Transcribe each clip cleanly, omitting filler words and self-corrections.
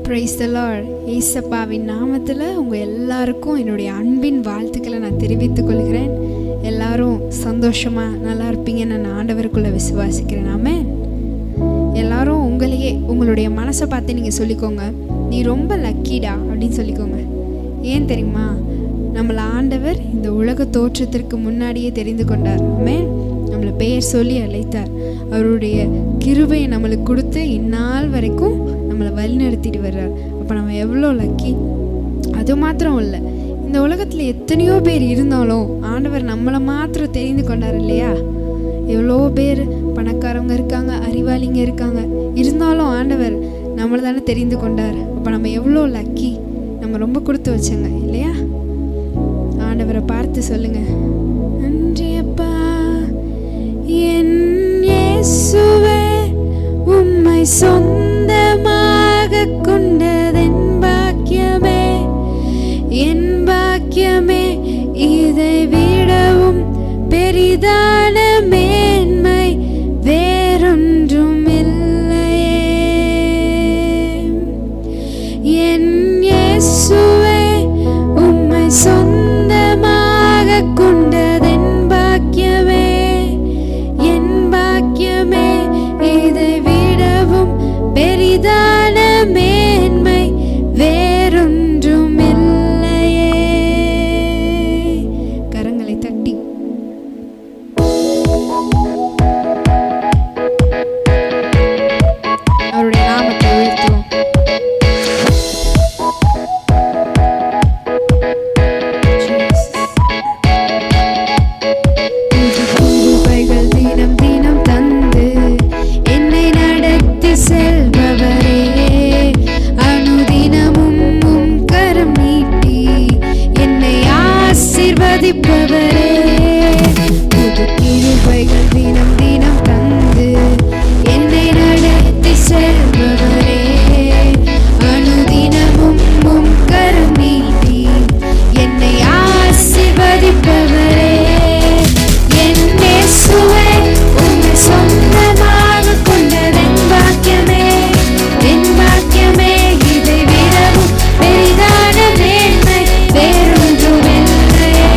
Price the Lord. இயேசுவின் நாமத்தில் உங்கள் எல்லாருக்கும் என்னுடைய அன்பின் வாழ்த்துக்களை நான் தெரிவித்துக் கொள்கிறேன். எல்லாரும் சந்தோஷமாக நல்லா இருப்பீங்கன்னு நான் ஆண்டவருக்குள்ளே விசுவாசிக்கிறேன். ஆமென். எல்லாரும் உங்களையே உங்களுடைய மனசை பார்த்து நீங்கள் சொல்லிக்கோங்க, நீ ரொம்ப லக்கிடா அப்படின்னு சொல்லிக்கோங்க. ஏன் தெரியுமா? நம்மளை ஆண்டவர் இந்த உலக தோற்றத்திற்கு முன்னாடியே தெரிந்து கொண்டார். ஆமென். நம்மளை பெயர் சொல்லி அழைத்தார். அவருடைய கிருபையை நம்மளுக்கு கொடுத்து இந்நாள் வரைக்கும் நம்மளை வழிநடத்திட்டு வர்றார். அப்போ நம்ம எவ்வளோ லக்கி. அது மாத்திரம் இல்லை, இந்த உலகத்தில் எத்தனையோ பேர் இருந்தாலும் ஆண்டவர் நம்மளை மாத்திரம் தெரிந்து கொண்டார் இல்லையா? எவ்வளோ பேர் பணக்காரவங்க இருக்காங்க, அறிவாளிங்க இருக்காங்க, இருந்தாலும் ஆண்டவர் நம்மளை தானே தெரிந்து கொண்டார். அப்போ நம்ம எவ்வளோ லக்கி, நம்ம ரொம்ப கொடுத்து வச்சங்க இல்லையா? ஆண்டவரை பார்த்து சொல்லுங்க, நன்றியப்பா என் இயேசுவே, உம்மை சொந்தமாக கொண்டதென் பாக்கியமே, என் பாக்கியமே. இதை விடவும் பெரிதான மேன்மை வேறொன்றும் இல்லையே. என் இயேசுவே, உம்மை சொந்தமாக கொண்டதென் பாக்கியமே, என் பாக்கியமே. இதை விடவும் பெரிதான மேன்மை வேறொன்றும் இல்லையே. கரங்களை தட்டி அவருடைய நாமத்தை உயர்த்துவோம். கிருபைகள் தினம் தினம் தந்து என்னை நடத்தி செல்பவரே, அனுதினமும் உம் கரம் நீட்டி என்னை ஆசீர்வதிப்பவரே. புது கிருபைகள் தினம் தினம் தந்து என்னை நடத்தி செல்பவரே, அனுதினமும் உம் கரம் நீட்டி என்னை ஆசீர்வதிப்பவரே. என் இயேசுவே, உம்மை சொந்தமாக கொண்டதென் பாக்கியமே, என் பாக்கியமே. இதை விடவும் பெரிதான மேன்மை வேறொன்றும் இல்லையே.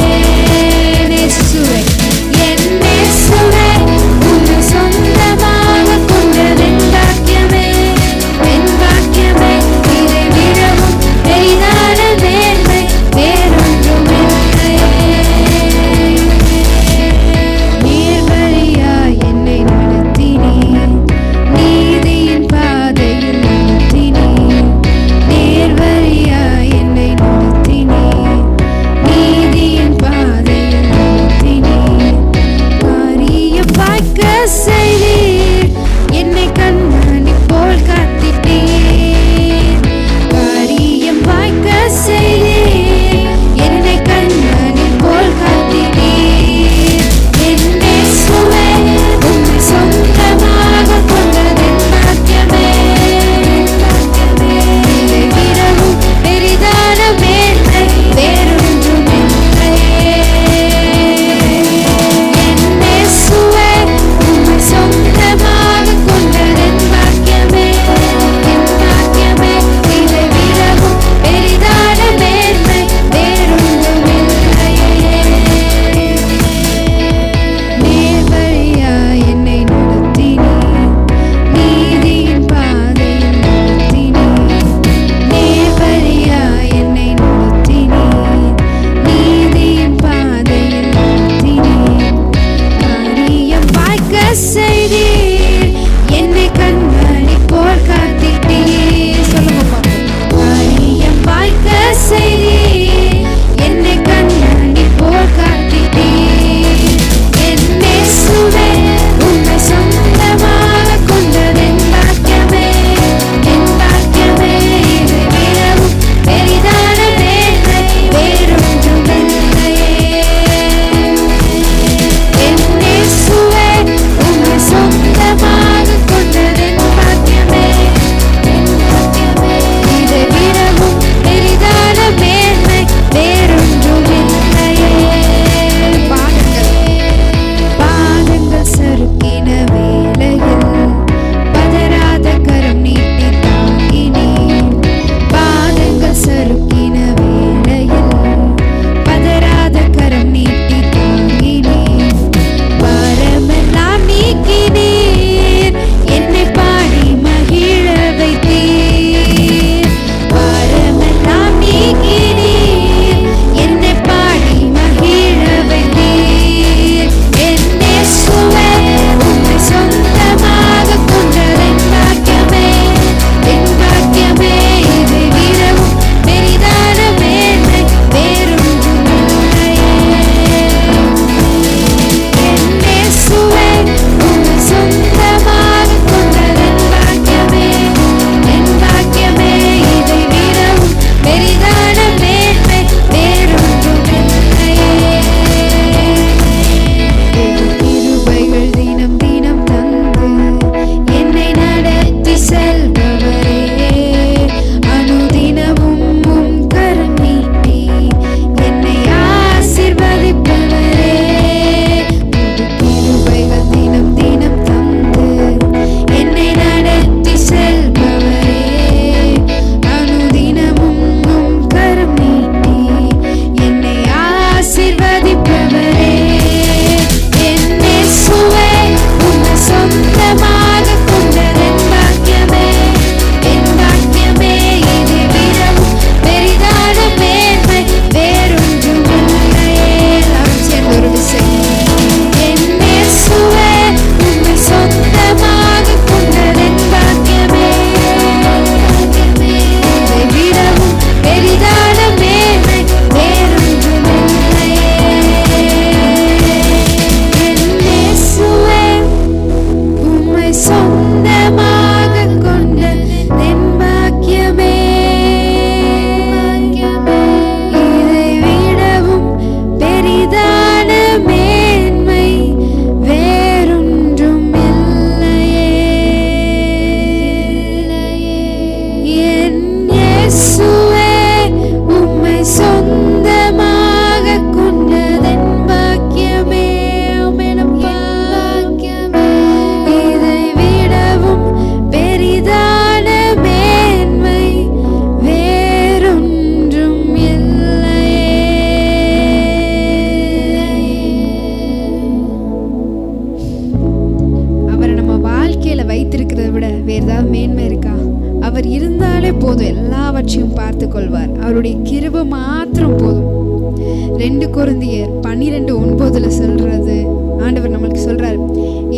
இயேசுவே உம்மை சொந்தமாக கொண்டதன் பாக்கியமே. உம்மிடம் பாக்கியமே. இதை விடவும் பெரிதான மேன்மை வேறொன்றும் இல்லையே. அவரை நம்ம வாழ்க்கையில வைத்திருக்கிறத விட வேற ஏதாவது மேன்மை இருக்கா? அவர் இருந்தாலே போதும், எல்லாவற்றையும் பார்த்து கொள்வார். அவருடைய கிருபை மாத்திரம் போதும். 2 கொரிந்தியர் 12:9 சொல்றது, ஆண்டவர் நம்மளுக்கு சொல்றாரு,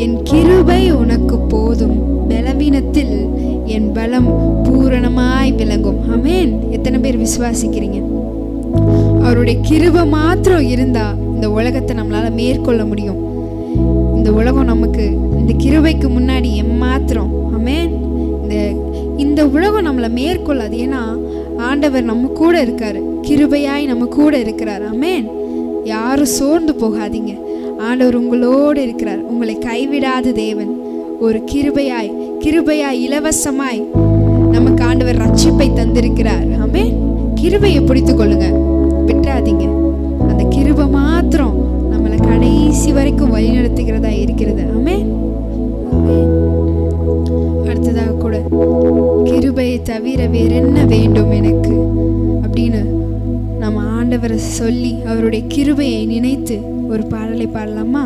என் கிருபை உனக்கு போதும், பலவீனத்தில் என் பலம் பூரணமாய் விளங்கும். ஆமென். எத்தனை பேர் விசுவாசிக்கிறீங்க? அவருடைய கிருபை மாத்திரம் இருந்தா இந்த உலகத்தை நம்மளால மேற்கொள்ள முடியும். இந்த உலகம் நமக்கு இந்த கிருபைக்கு முன்னாடி எம்மாத்திரம். ஆமென். இந்த உலகம் நம்மளை மேற்கொள்ளாது. ஏன்னா ஆண்டவர் நம்ம கூட இருக்காரு, கிருபையாய் நம்ம கூட இருக்கிறார். ஆமென். யாரும் சோர்ந்து போகாதீங்க, ஆண்டவர் உங்களோடு இருக்கிறார். உங்களை கைவிடாத தேவன். ஒரு கிருபையாய் இலவசமாய் நமக்கு ஆண்டவர் ரட்சிப்பை தந்திருக்கிறார். ஆமென். கிருபையை பிடித்து கொள்ளுங்க, விட்டுறாதீங்க. அந்த கிருபை மாத்திரம் நம்மளை கடைசி வரைக்கும் வழிநடத்துகிறதா இருக்கிறது. ஆமென். அடுத்ததாக கூட கிருபையை தவிர வேற என்ன வேண்டும் எனக்கு அப்படின்னு நம்ம ஆண்டவரை சொல்லி அவருடைய கிருபையை நினைத்து ஒரு பாடலை பாடலாமா?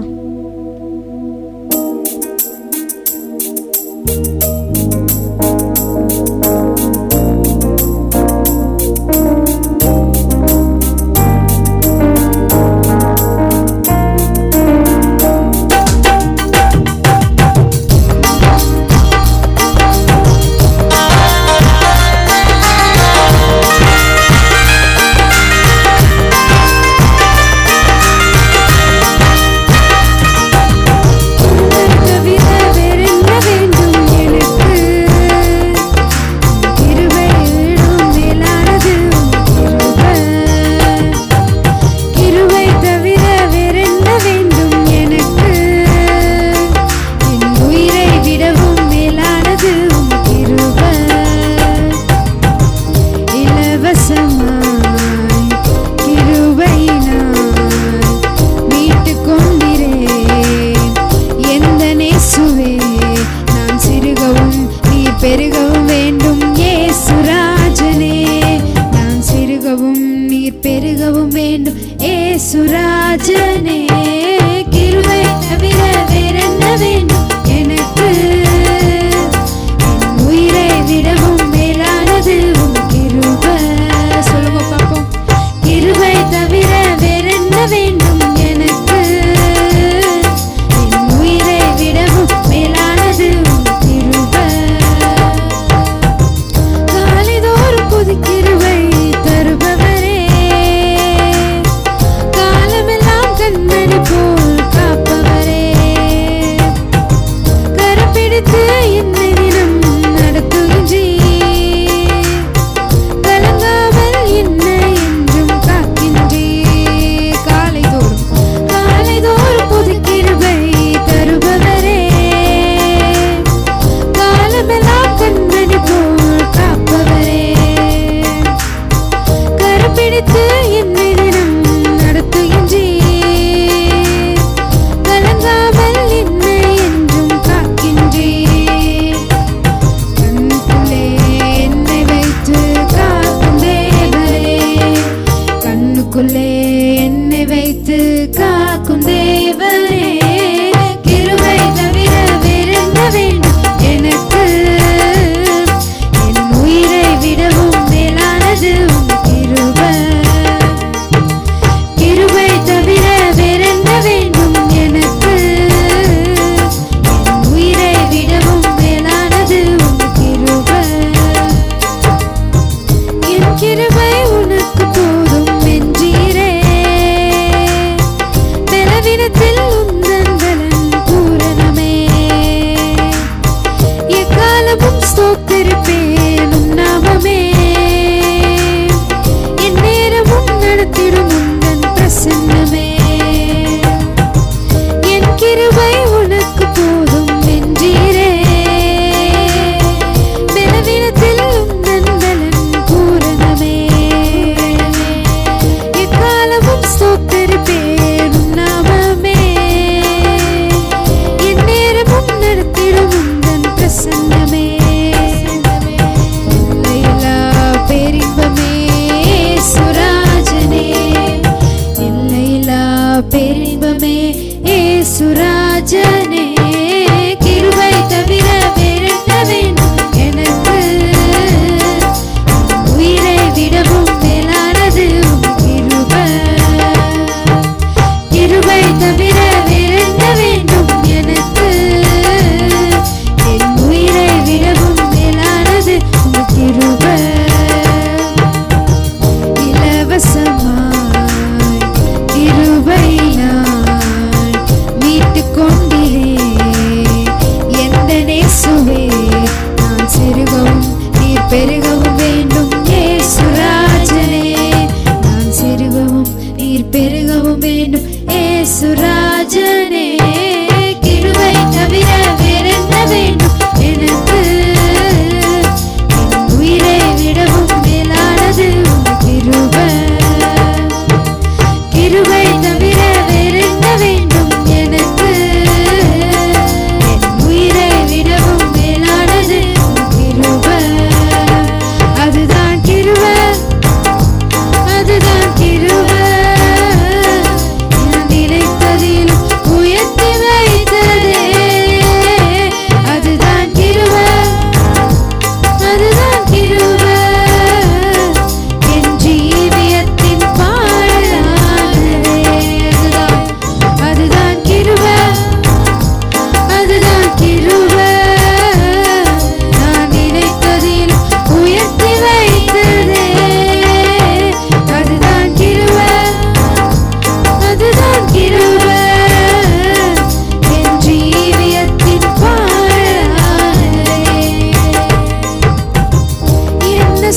பெருகவும் வேண்டும் ஏசுராஜனே, நான் சிறுகவும் நீர் பெருகவும் வேண்டும் ஏசுராஜனே. கிருபை தவிர வேறென்ன வேண்டும் எனக்கு? என் உயிரை விடவும் மேலானது உம் கிருபை. சொல்லுங்க பாப்போம். கிருபை தவிர வேறென்ன வேண்டும் எனக்கு? என் உயிரை விடவும் மேலானது உம் கிருபை. கிருபை தருபவரே, காலமெல்லாம் கண்மணி போல் காப்பவரே, கரம் பிடித்து என்னை தினம் நடத்துகின்றீர், கலங்காமல் என்னை என்றும் காக்கின்றீர். காலைதோறும் புது கிருபை தருபவரே, காலமெல்லாம் கண்மணி போல் காப்பவரே, பிடித்து என்னை தினம் நடத்துகின்றீர், கலங்காமல் என்னை என்றும் காக்கின்றீர். கண்ணுக்குள்ளே என்னை வைத்து காக்கும் தேவரே, கண்ணுக்குள்ளே என்னை வைத்து காக்கும் தேவரே. கிருபை தவிர வேறென்ன வேண்டும் எனக்கு? என் உயிரை விடவும் மேலானது கிருபை தவிர வேறென்ன வேண்டும் எனக்கு? என் உயிரை விடவும் மேலானது உம் கிருபை. என் கிருபை உனக்கு போதும் என்றீரே, பலவீனத்தில் உந்தன் பலன் பூரணமே. எக்காலமும் ஸ்தோத்திரிப்பேன் உம் நாமமே, நடத்திடும் உந்தன் பிரசன்னமே. என் கிருபை உனக்கு போதும் என்றீரே, பலவீனத்தில் உந்தன் பலன் பூரணமே.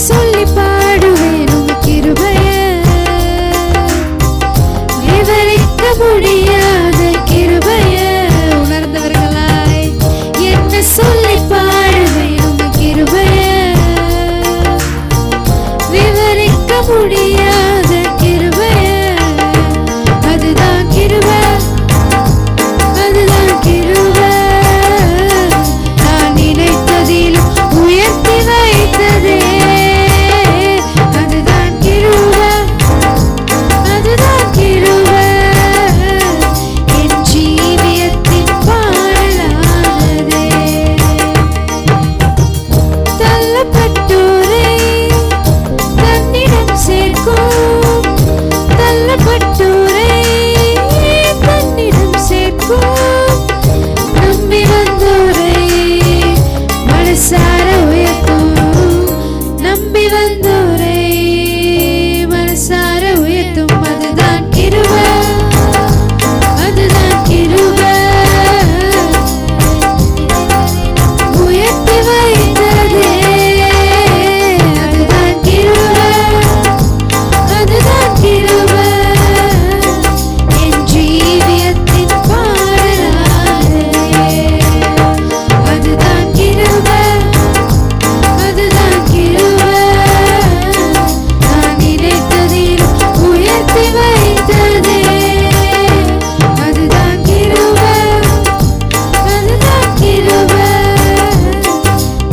சொல்லி பாடுவேன் உங்க கிருபைய, விவரிக்க முடியாத கிருபைய. உணர்ந்தவர்களாய் என்ன சொல்லி பாடுவேன் உங்க கிருபைய, விவரிக்க முடியாத கிருபைய. அதுதான் கிருபை, அதுதான் கிருபை. நான் நினைத்ததிலும் உயர்த்தி வைத்ததே, அதுதான் கிருபை, அதுதான் கிருபை. என் ஜீவியத்தின் பாடலானதே. தள்ளப்பட்டோரை தன்னிடம் சேர்க்கும், தள்ளப்பட்டோரை தன்னிடம் சேர்க்கும். நம்பி வந்தோரை மனசார உயர்த்தும், நம்பி வந்தோரை மனசார உயர்த்தும். அதுதான் கிருபை, அதுதான் கிருபை. உயர்த்தி வைத்ததே, அதுதான் கிருபை, அதுதான் கிருபை. என் ஜீவியத்தின் பாடலானதே. அதுதான் கிருபை, அதுதான் கிருபை. நான் நினைத்ததிலும் உயர்த்தி வைத்ததே, அதுதான் கிருபை, அதுதான் கிருபை.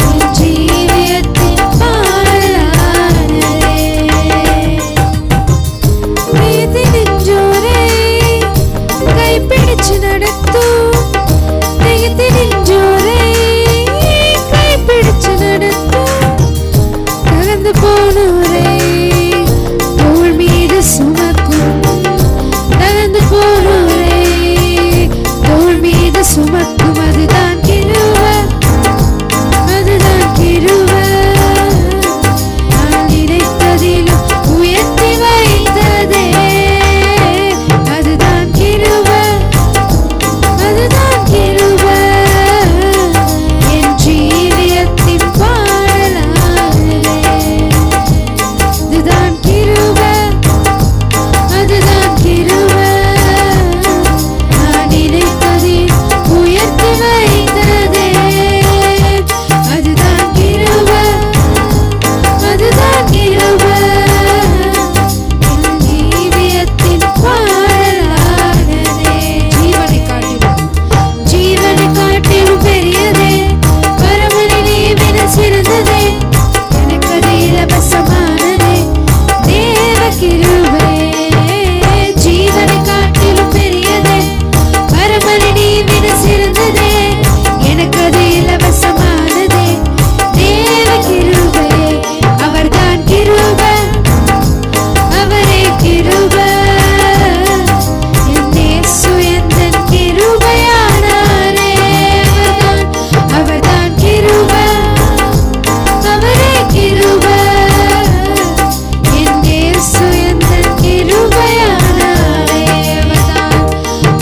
என் ஜீவியத்தின் பாடலானதே. நீதி நின்றோரை கைப்பிடிச்சு நடத்தும், நீதி நின்றோரை கைப்பிடிச்சு நடத்தும். தகர்ந்து போனோரை தோள் மீது சுமக்கும், தகர்ந்து போனோரை தோள் மீது சுமக்கும். அதுதான் கிருபை, அதுதான் கிருபை. நான் நினைத்ததிலும் உயர்த்தி வைத்ததே, அதுதான் கிருபை, அதுதான் கிருபை. என் ஜீவியத்தின் பாடலானதே. அதுதான் கிருபை, அதுதான் கிருபை. நான் நினைத்ததில் உயர்த்தி வைத்ததே, அதுதான் கிருபை, அதுதான் கிருபை. என் ஜீவியத்தின் பாடலானதே. ஜீவனை காட்டிலும், ஜீவனை காட்டிலும் பெரியதே, பரமனை நீவின சிறந்ததே. எனக்கு அது இலவசமானதே, தேவ கிருபை. ஜீவனை காட்டிலும் பெரியதே, பரமனை நீவின சிறந்ததே. எனக்கு அது இலவசமானதே, தேவ கிருபை. அவர்தான் கிருபை, அவரே கிருபை. என் இயேசு எந்தன் கிருபையானாரே. அவர்தான் கிருபை, அவரே கிருபை. என் இயேசு எந்தன் கிருபையானாரே.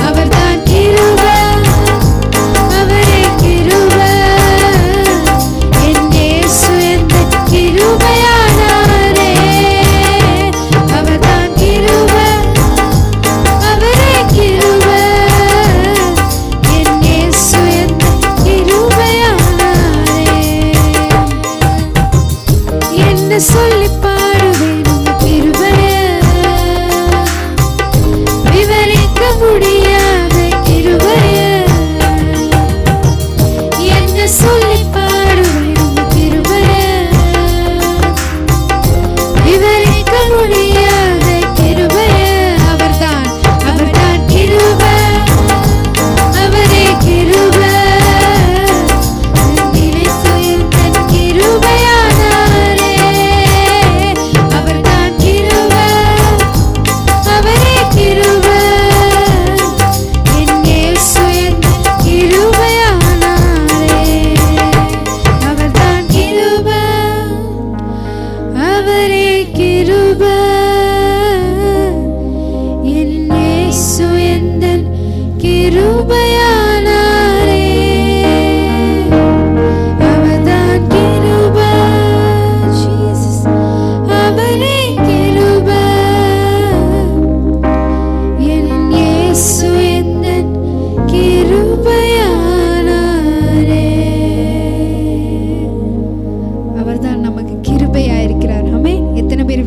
அவர்தான் கிருபை, அவரே கிருபை. என் இயேசு எந்தன் கிருபையானாரே. அவர்தான் கிருபை, அவரே கிருபை. என் இயேசு எந்தன் கிருபையானாரே. என்ன சொல்லி பாடுவேன் உங்க கிருபைய, விவரிக்க முடியாத கிருபைய. என்ன சொல்லி பாடுவேன் உங்க கிருபைய, விவரிக்க முடியாத கிருபைய. அவர்தான், அவர்தான் கிருபை, அவரே கிருபை. நினைத்து எந்தன் கிருபையானாரே. அவர்தான் கிருபை, அவரே கிருபை. என் இயேசு எந்தன் கிருபையானாரே. அவர்தான் கிருபை, அவரே கிருபை. என் இயேசு எந்தன் கிருபையானாரே. அவர்தான் கிருபை. Jesus.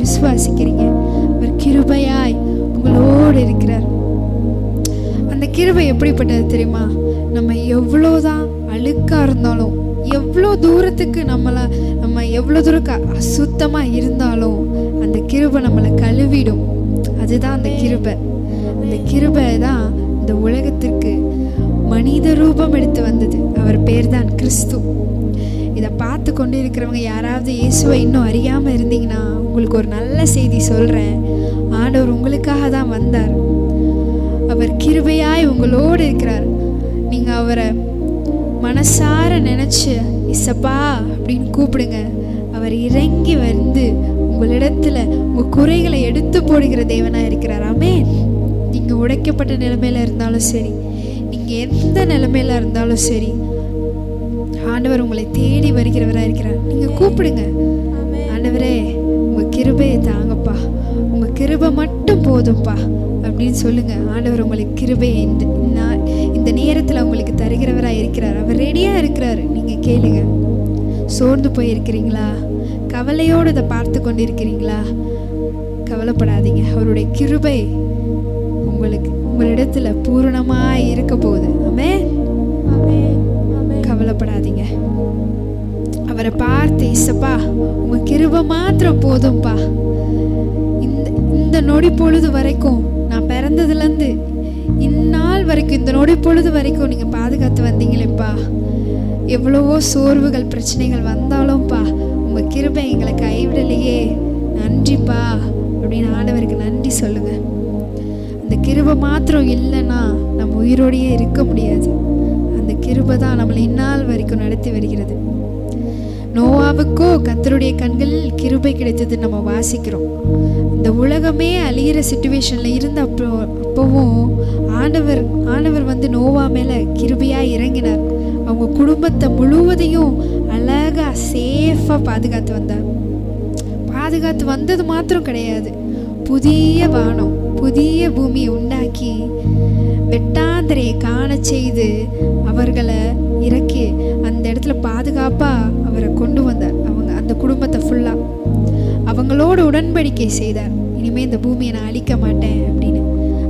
விசுவாசிக்கிறீங்க. அவர் கிருபையாய் உங்களோடு இருக்கிறார். அந்த கிருபை எப்படிப்பட்டது தெரியுமா? நம்ம எவ்வளோதான் அழுக்கா இருந்தாலும், எவ்வளோ தூரத்துக்கு நம்ம எவ்வளோ தூரம் அசுத்தமாக இருந்தாலும் அந்த கிருபை நம்மளை கழுவிடும். அதுதான் அந்த கிருபை. அந்த கிருபை தான் இந்த உலகத்திற்கு மனித ரூபம் எடுத்து வந்தது. அவர் பேர் தான் கிறிஸ்து. இதை பார்த்து கொண்டு இருக்கிறவங்க யாராவது இயேசுவை இன்னும் அறியாமல் இருந்தீங்கன்னா உங்களுக்கு ஒரு நல்ல செய்தி சொல்கிறேன். ஆண்டவர் உங்களுக்காக தான் வந்தார். அவர் கிருபையாய் உங்களோடு இருக்கிறார். நீங்கள் அவரை மனசார நினச்சி இசப்பா அப்படின்னு கூப்பிடுங்க. அவர் இறங்கி வந்து உங்களிடத்துல உங்கள் குறைகளை எடுத்து போடுகிற தேவனாக இருக்கிறார். ஆமென். நீங்கள் உடைக்கப்பட்ட நிலைமையில இருந்தாலும் சரி, நீங்கள் எந்த நிலைமையில இருந்தாலும் சரி, ஆண்டவர் உங்களை தேடி வருகிறவராக இருக்கிறார். நீங்கள் கூப்பிடுங்க, ஆண்டவரே உங்கள் கிருபையை தாங்கப்பா, உங்கள் கிருபை மட்டும் போதும்ப்பா அப்படின்னு சொல்லுங்க. ஆண்டவர் உங்களுக்கு கிருபையை இந்த நேரத்தில் உங்களுக்கு தருகிறவராக இருக்கிறார். அவர் ரெடியாக இருக்கிறார். நீங்கள் கேளுங்க. சோர்ந்து போயிருக்கிறீங்களா? கவலையோடு இதை பார்த்து கொண்டு இருக்கிறீங்களா? கவலைப்படாதீங்க. அவருடைய கிருபை உங்களிடத்துல பூரணமாக இருக்க போகுது. ஆமென். கவலைப்படாதீங்க. அவரை பார்த்து இசப்பா உங்க கிருபை மாத்திரம் போதும்பா, இந்த நொடி பொழுது வரைக்கும் நான் பிறந்ததுலேருந்து இந்நாள் வரைக்கும் இந்த நொடி பொழுது வரைக்கும் நீங்கள் பாதுகாத்து வந்தீங்களேப்பா, எவ்வளவோ சோர்வுகள் பிரச்சனைகள் வந்தாலும்ப்பா உங்கள் கிருபை எங்களை கைவிடலையே, நன்றிப்பா அப்படின்னு ஆண்டவருக்கு நன்றி சொல்லுங்க. அந்த கிருபை மாத்திரம் இல்லைன்னா நம்ம உயிரோடையே இருக்க முடியாது. அந்த கிருபை தான் நம்மளை இந்நாள் வரைக்கும் நடத்தி வருகிறது. நோவாவுக்கோ கர்த்தருடைய கண்களில் கிருபை கிடைத்தது நம்ம வாசிக்கிறோம். இந்த உலகமே அழியிற சிச்சுவேஷன்ல இருந்த அப்பவும் ஆண்டவர் வந்து நோவா மேல கிருபையா இறங்கினார். அவங்க குடும்பத்தை முழுவதையும் அழகா சேஃபா பாதுகாத்து வந்தார். பாதுகாத்து வந்தது மாத்திரம் கிடையாது, புதிய வானம் புதிய பூமியை உண்டாக்கி வெட்டாந்தரையை காண செய்து அவர்களை இறக்கி அந்த இடத்துல பாதுகாப்பா அவரை கொண்டு வந்தார். அவங்க அந்த குடும்பத்தை ஃபுல்லா அவங்களோட உடன்படிக்கை செய்தார். இனிமே இந்த பூமியை நான் அழிக்க மாட்டேன் அப்படின்னு.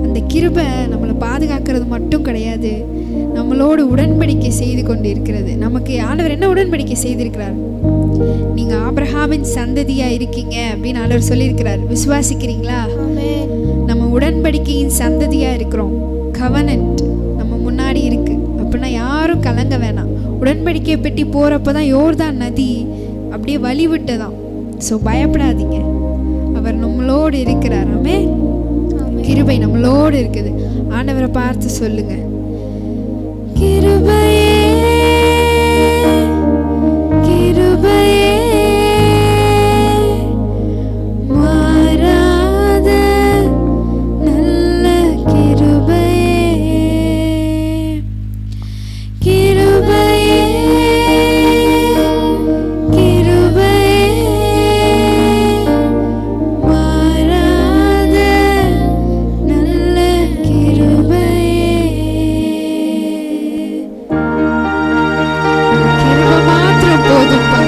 அந்த கிருபை நம்மளை பாதுகாக்கிறது மட்டும் கிடையாது, நம்மளோடு உடன்படிக்கை செய்து கொண்டு இருக்கிறது. நமக்கு ஆண்டவர் என்ன உடன்படிக்கை செய்திருக்கிறார்? நீங்க ஆபிரகாமின் சந்ததியா இருக்கீங்க அப்படின்னு ஆண்டவர் சொல்லியிருக்கிறார். விசுவாசிக்கிறீங்களா? நம்ம உடன்படிக்கையின் சந்ததியா இருக்கிறோம். கவனன்ட் நம்ம முன்னாடி இருக்கு அப்படின்னா யாரும் கலங்க வேணாம். உடன்படிக்கையை பெட்டி போறப்பதான் யோர்தான் நதி அப்படியே வழி விட்டதான். ஸோ பயப்படாதீங்க, அவர் நம்மளோடு இருக்கிறார். ஆமென். கிருபை நம்மளோடு இருக்குது. ஆண்டவரை பார்த்து சொல்லுங்க, கிருபையே கிருபையே மாறாத நல்ல கிருபையே, கிருபையே கிருபையே மாறாத நல்ல கிருபையே. கிருபை மாத்திரம் போதும்பா.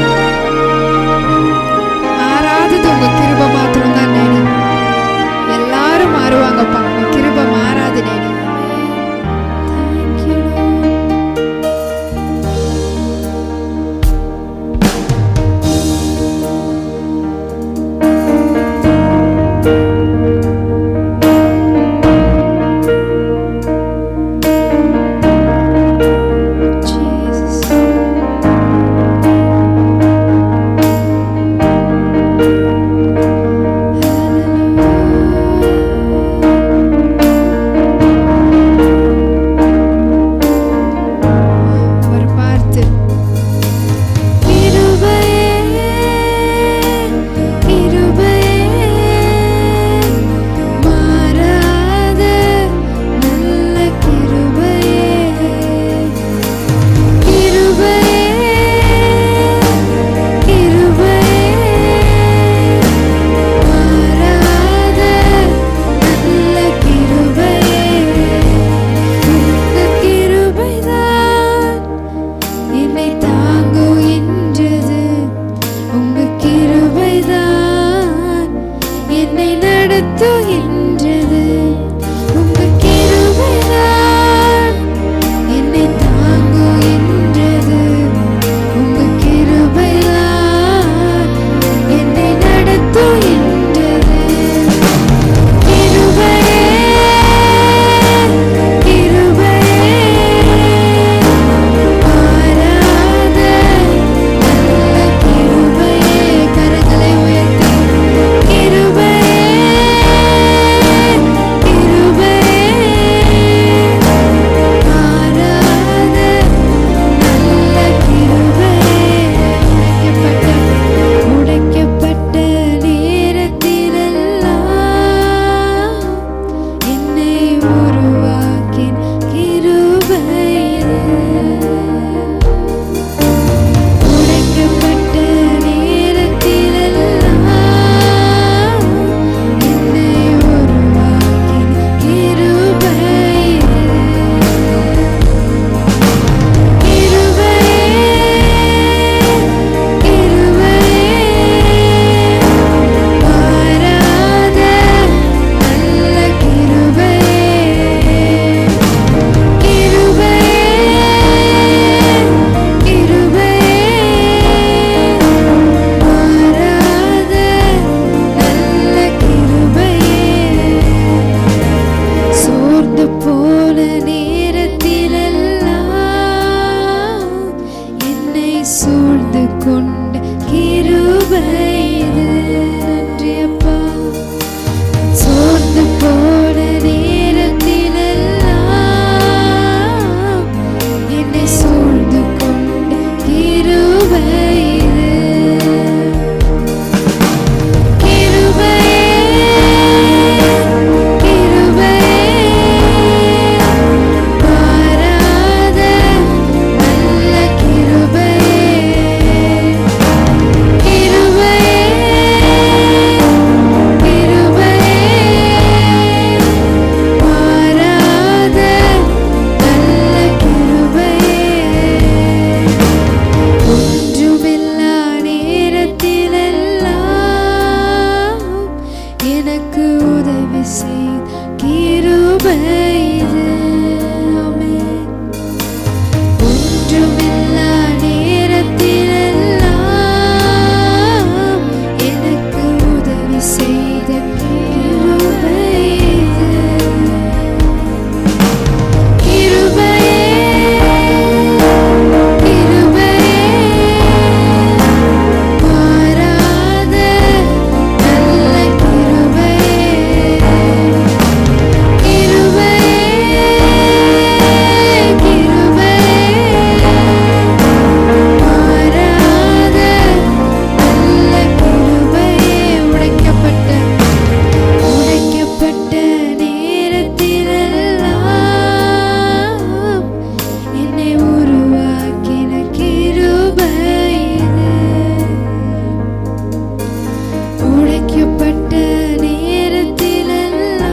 நேரத்திலெல்லாம்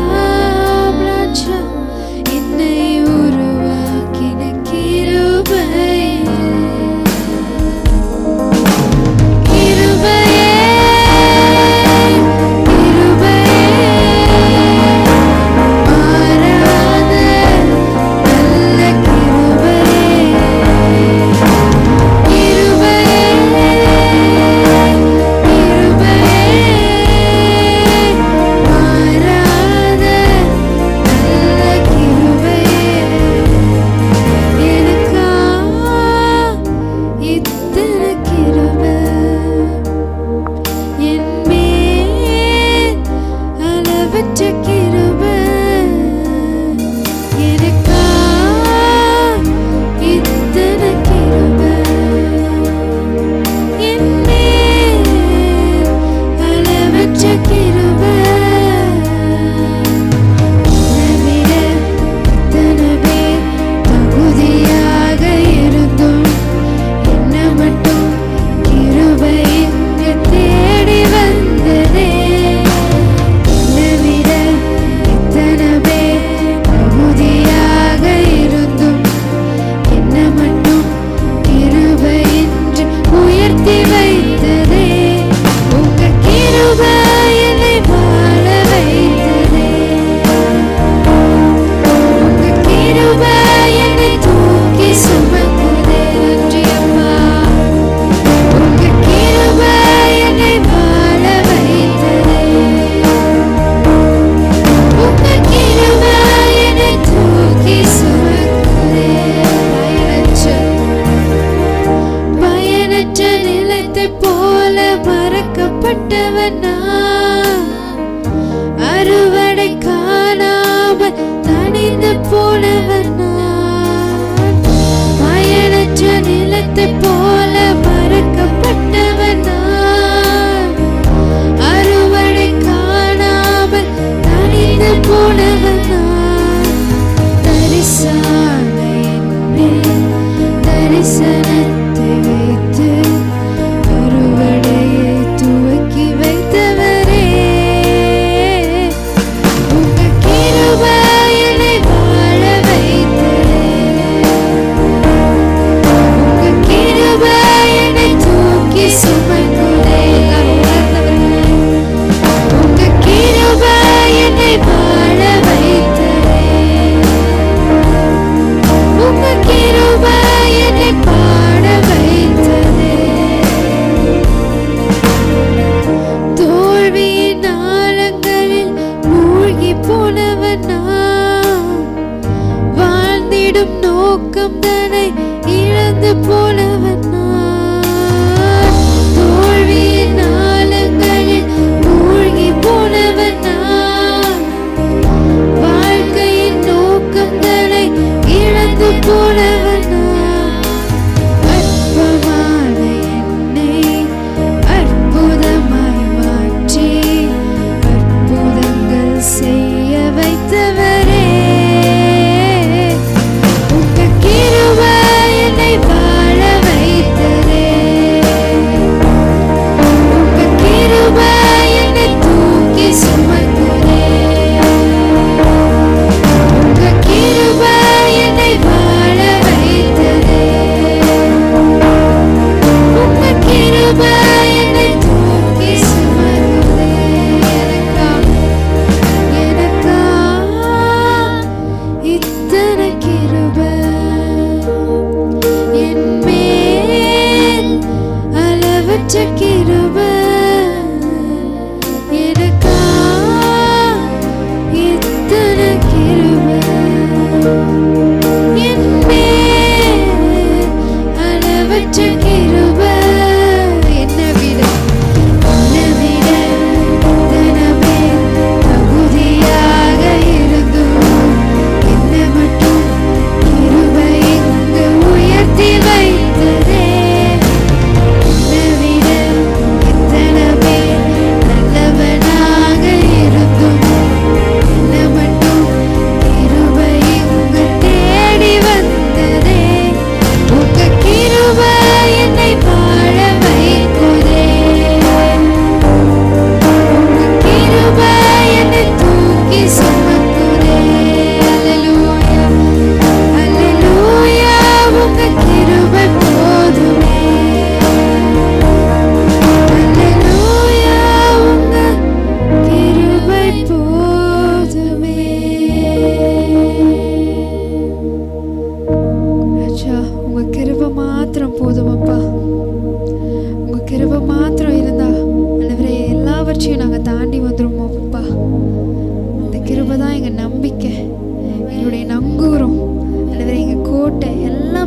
ராஜா என்னை உருவாக்கின கிருபையே, கிருபையே, கிருபையே, மாறாத நல்ல கிருபையே, கிருபையே, மாறாத நல்ல கிருபையே, எனக்கா இத்தனை கிருபை, என் மேல் அளவற்ற கிருபை, எனக்கா இத்தனை கிருபை, என் மேல் அளவற்ற கிருபை, உன்னை விட இத்தனை பேர் தகுதியாக இருந்தும் என்ன மட்டும் கிருபை இங்கு தேடி வந்ததே, உன்னை விட இத்தனை பேர் தகுதியாக இருந்தும் என்ன மட்டும் கிருபை இன்று உயர்த்தி வைத்ததே, உங்க கிருபை என்னை வாழ வைத்ததே, உங்க கிருபை என்னை தூக்கி சுமந்ததே, நன்றி அப்பா, உங்க கிருபை என்னை வாழ வைத்ததே, உங்க கிருபை என்னை தூக்கி சுமந்ததே, பயனற்ற நிலத்தைப் போல மறக்கப்பட்டவன் நான், அறுவடை காணாமல் தனிந்து போனவன் நான், பயனற்ற நிலத்தைப் போல மறக்கப்பட்டவன் நான், அறுவடை காணாமல் தனிந்து போனவன் நான், தரிசான என்மேல் தரிசனத்தை வைத்து அறுவடையை துவக்கி வைத்தவரே, உங்க கிருபை என்னை வாழ வைத்ததே, உங்க கிருபை என்னை தூக்கி சுமந்ததே,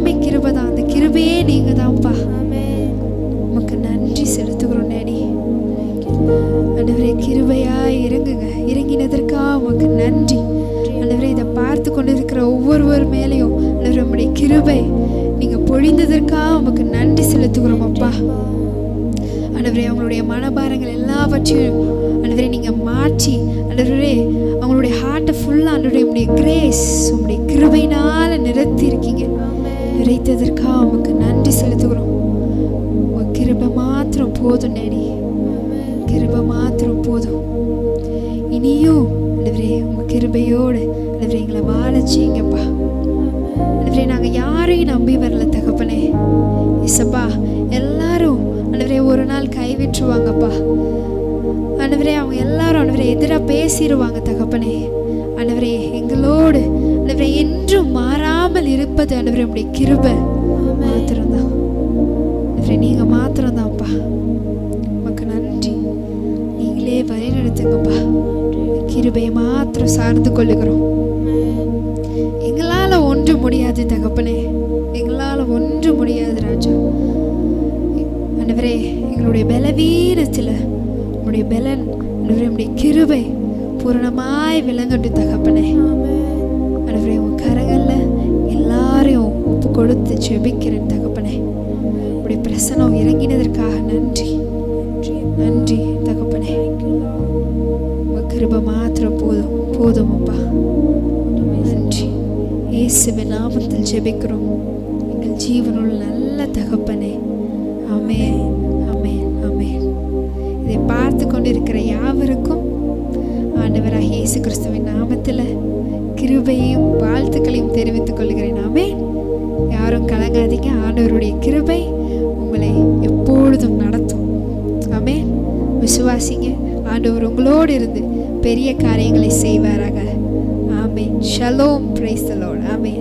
எல்லாமே கிருபை தான். அந்த கிருபையே நீங்க தான்ப்பா. உமக்கு நன்றி செலுத்துகிறோம் டேடி. ஆண்டவரே கிருபையா இறங்குங்க. இறங்கினதற்காக உமக்கு நன்றி ஆண்டவரே. இதை பார்த்து கொண்டு இருக்கிற ஒவ்வொருவர் மேலேயும் ஆண்டவரே உம்முடைய கிருபை நீங்க பொழிந்ததற்காக உமக்கு நன்றி செலுத்துகிறோம் அப்பா. ஆண்டவரே அவங்களுடைய மனபாரங்கள் எல்லாவற்றையும் ஆண்டவரே நீங்க மாற்றி ஆண்டவரே அவங்களுடைய ஹார்ட்டை ஃபுல்லா ஆண்டவரே உம்முடைய கிரேஸ் உம்முடைய கிருபையினால நிறுத்தி இருக்கீங்க. நிறைத்ததற்காக உமக்கு நன்றி செலுத்துகிறோம். உங்க கிருபை மாத்திரம் போதும் டேடி. கிருபை மாத்திரம் போதும். இனியும் ஆண்டவரே உங்க கிருபையோடு ஆண்டவரே எங்களை வாழ செய்யுங்கப்பா. ஆண்டவரே நாங்க யாரையும் நம்பி வரல தகப்பனே. இசப்பா எல்லாரும் ஆண்டவரே ஒரு நாள் கைவிட்டுருவாங்கப்பா. ஆண்டவரே அவங்க எல்லாரும் ஆண்டவரே எதிராக பேசிடுவாங்க தகப்பனே. ஆண்டவரே எங்களோடு ஆண்டவரே என்றும் மாறாமல் இருப்பது ஆண்டவரே உம்முடைய கிருபை மாத்திரம்தான். ஆண்டவரே நீங்க மாத்திரம்தான்ப்பா. உமக்கு நன்றி. நீங்களே வழி நடத்துங்கப்பா. கிருபையை மாத்திரம் சார்ந்து கொள்ளுகிறோம். எங்களால ஒன்று முடியாது தகப்பனே. எங்களால ஒன்று முடியாது ராஜா. ஆண்டவரே எங்களுடைய பலவீனத்தில் உம்முடைய பலன் ஆண்டவரே உம்முடைய கிருபை பூரணமாய் விளங்கட்டும் தகப்பனே. ஆண்டவரே உங்க கரங்கள்ல எல்லாரையும் ஒப்பு கொடுத்து ஜெபிக்கிறேன் தகப்பனே. உம்முடைய பிரசன்னம் இறங்கினதற்காக நன்றி. நன்றி தகப்பனே. உங்க கிருபை மாத்திரம் போதும் போதும் அப்பா. நன்றி. இயேசுவின் நாமத்தில் ஜெபிக்கிறோம் எங்கள் ஜீவனுள்ள நல்ல தகப்பனே. ஆமென் ஆமென் ஆமென். இதை பார்த்து கொண்டிருக்கிற யாவருக்கும் ஆண்டவராகிய இயேசு கிறிஸ்துவின் நாமத்தில் கிருபையும் வாழ்த்துக்களையும் தெரிவித்துக் கொள்கிறேன். ஆமென். யாரும் கலங்காதீங்க. ஆண்டவருடைய கிருபை உங்களை எப்பொழுதும் நடத்தும். ஆமென். விசுவாசிங்க. ஆண்டவர் உங்களோடு இருந்து பெரிய காரியங்களை செய்வாராக. ஆமென். ஷலோம். Praise the Lord. ஆமென்.